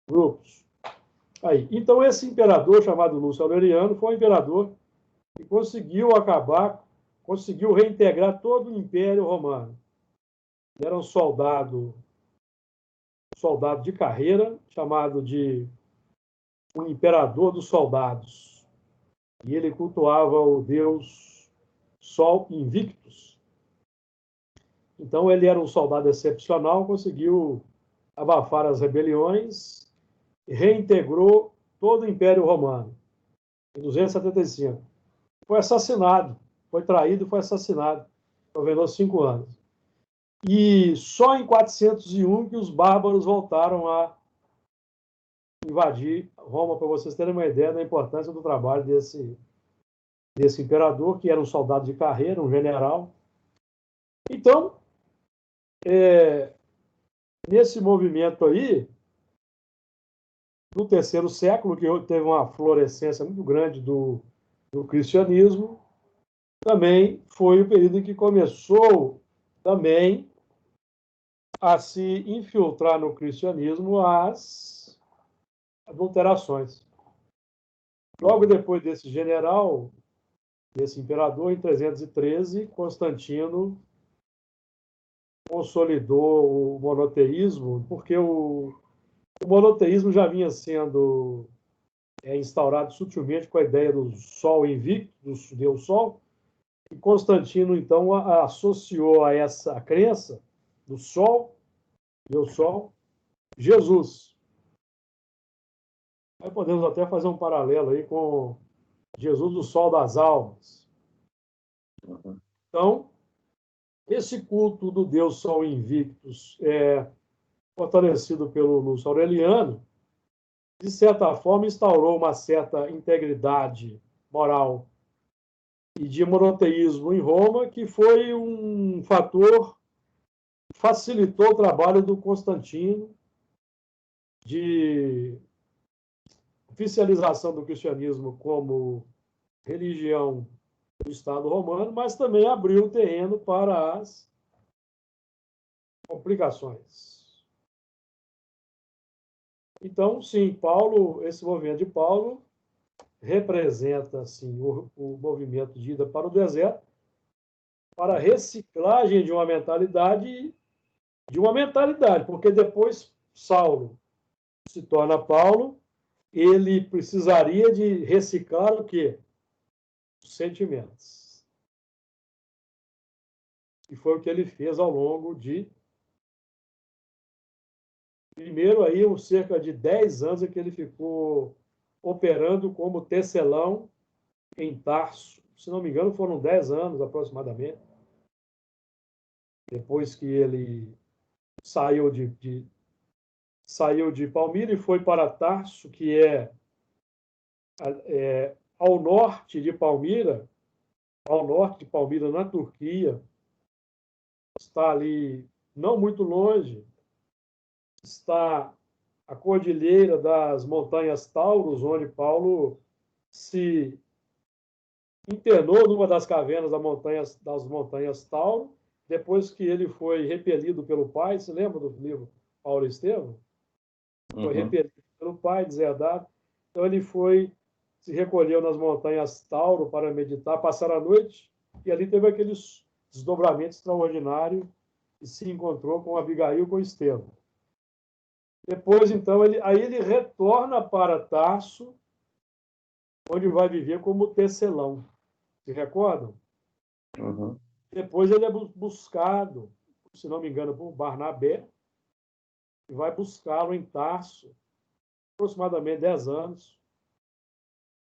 grupos. Aí. Então, esse imperador chamado Lúcio Aureliano foi um imperador que conseguiu reintegrar todo o Império Romano. Ele era um soldado de carreira, chamado de o imperador dos soldados. E ele cultuava o deus Sol Invictus. Então, ele era um soldado excepcional, conseguiu abafar as rebeliões e reintegrou todo o Império Romano, em 275. Foi assassinado, foi traído, foi assassinado. Governou 5 anos. E só em 401 que os bárbaros voltaram a invadir Roma, para vocês terem uma ideia da importância do trabalho desse imperador, que era um soldado de carreira, um general. Então, nesse movimento aí, no terceiro século, que teve uma florescência muito grande do cristianismo, também foi o período em que começou também a se infiltrar no cristianismo as adulterações. Logo depois desse general, desse imperador, em 313, Constantino consolidou o monoteísmo, porque o monoteísmo já vinha sendo instaurado sutilmente com a ideia do Sol invicto, do Deus Sol, e Constantino, então, associou a essa crença do Sol, Deus Sol, Jesus. Aí podemos até fazer um paralelo aí com Jesus, o Sol das Almas. Então, esse culto do Deus Sol Invictus, fortalecido pelo Lúcio Aureliano, de certa forma instaurou uma certa integridade moral e de monoteísmo em Roma, que foi um fator que facilitou o trabalho do Constantino de oficialização do cristianismo como religião do Estado romano, mas também abriu o terreno para as complicações. Então, sim, esse movimento de Paulo representa assim, o movimento de ida para o deserto, para a reciclagem de uma mentalidade, porque depois Saulo se torna Paulo, ele precisaria de reciclar o quê? Os sentimentos. E foi o que ele fez ao longo de... Primeiro, aí, cerca de 10 anos é que ele ficou operando como tecelão em Tarso. Se não me engano, foram 10 anos aproximadamente. depois que ele saiu de Palmira e foi para Tarso, que é ao norte de Palmira, na Turquia, está ali não muito longe, está a Cordilheira das Montanhas Taurus, onde Paulo se internou numa das cavernas das montanhas Tauro, depois que ele foi repelido pelo pai. Você lembra do livro Paulo e Estevão? Foi repelido pelo pai, deserdado. Então ele se recolheu nas montanhas Tauro para meditar, passar a noite, e ali teve aquele desdobramento extraordinário e se encontrou com Abigail, com Estevão. Depois, então, ele retorna para Tarso, onde vai viver como tecelão. Se recordam?
Uhum.
Depois ele é buscado, se não me engano, por Barnabé, e vai buscá-lo em Tarso, aproximadamente 10 anos,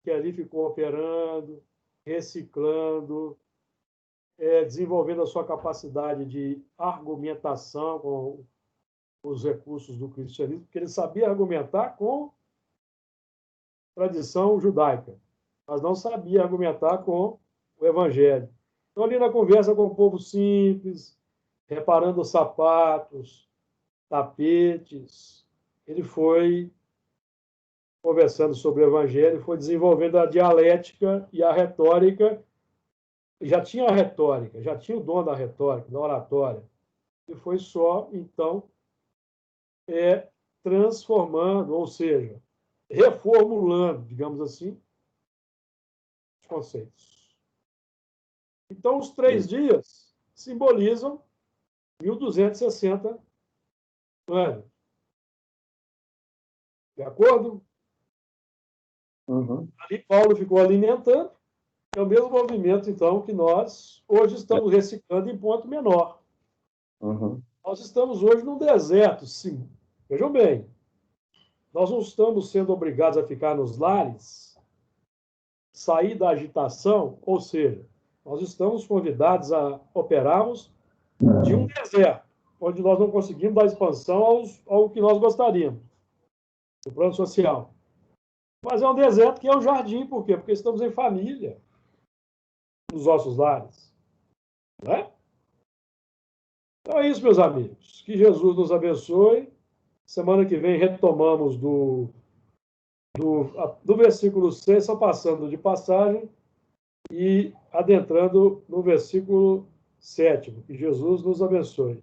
que ali ficou operando, reciclando, desenvolvendo a sua capacidade de argumentação com os recursos do cristianismo, porque ele sabia argumentar com tradição judaica, mas não sabia argumentar com o evangelho. Então, ali na conversa com o povo simples, reparando os sapatos, tapetes, ele foi conversando sobre o evangelho, foi desenvolvendo a dialética e a retórica. Já tinha a retórica, já tinha o dom da retórica, da oratória, e foi só, então, transformando, ou seja, reformulando, digamos assim, os conceitos. Então, os 3 dias simbolizam 1260 anos. De acordo?
Uhum.
Ali Paulo ficou alimentando, é o mesmo movimento, então, que nós hoje estamos reciclando em ponto menor.
Uhum.
Nós estamos hoje num deserto, sim. Vejam bem, nós não estamos sendo obrigados a ficar nos lares, sair da agitação, ou seja, nós estamos convidados a operarmos de um deserto, onde nós não conseguimos dar expansão ao que nós gostaríamos, do plano social. Mas é um deserto que é um jardim, por quê? Porque estamos em família, nos nossos lares. Não é? Então é isso, meus amigos. Que Jesus nos abençoe. Semana que vem retomamos do versículo 6, só passando de passagem, e adentrando no versículo 7. Que Jesus nos abençoe.